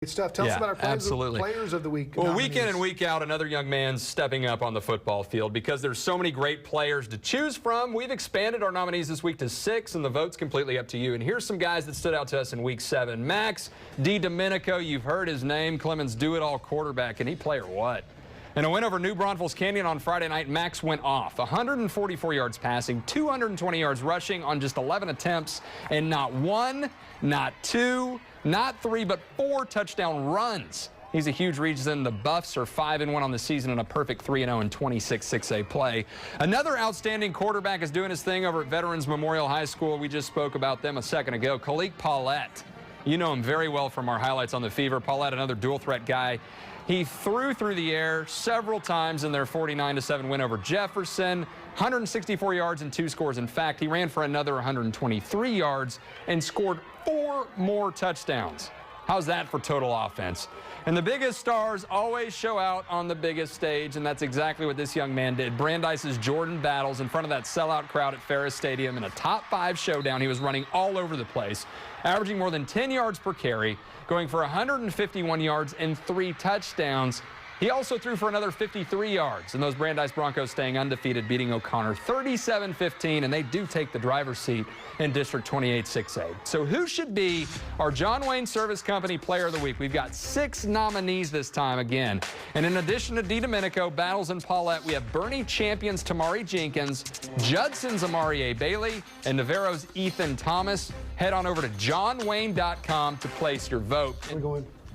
Good stuff. Tell us about our players of the week. Well, week in and week out, another young man's stepping up on the football field. Because there's so many great players to choose from, we've expanded our nominees this week to 6, and the vote's completely up to you. And here's some guys that stood out to us in week 7. Max DiDomenico, you've heard his name, Clemens do-it-all quarterback, and he player what? In a win over New Braunfels Canyon on Friday night, Max went off. 144 yards passing, 220 yards rushing on just 11 attempts, and not 1, not 2, not 3, but 4 touchdown runs. He's a huge reason the Buffs are 5-1 on the season and a perfect 3-0 in 26 6A play. Another outstanding quarterback is doing his thing over at Veterans Memorial High School. We just spoke about them a second ago. Kalik Paulette. You know him very well from our highlights on the Fever. Paulette, another dual threat guy. He threw through the air several times in their 49-7 win over Jefferson. 164 yards and 2 scores. In fact, he ran for another 123 yards and scored 4 more touchdowns. How's that for total offense? And the biggest stars always show out on the biggest stage, and that's exactly what this young man did. Brandeis's Jordan Battles in front of that sellout crowd at Ferris Stadium in a top 5 showdown. He was running all over the place, averaging more than 10 yards per carry, going for 151 yards and 3 touchdowns. He also threw for another 53 yards, and those Brandeis Broncos staying undefeated, beating O'Connor 37-15, and they do take the driver's seat in District 28 6A. So who should be our Jon Wayne Service Company Player of the Week? We've got 6 nominees this time again. And in addition to DiDomenico, Battles, and Paulette, we have Bernie Champion's Tamari Jenkins, Judson's Amari A. Bailey, and Navarro's Ethan Thomas. Head on over to johnwayne.com to place your vote. We're going.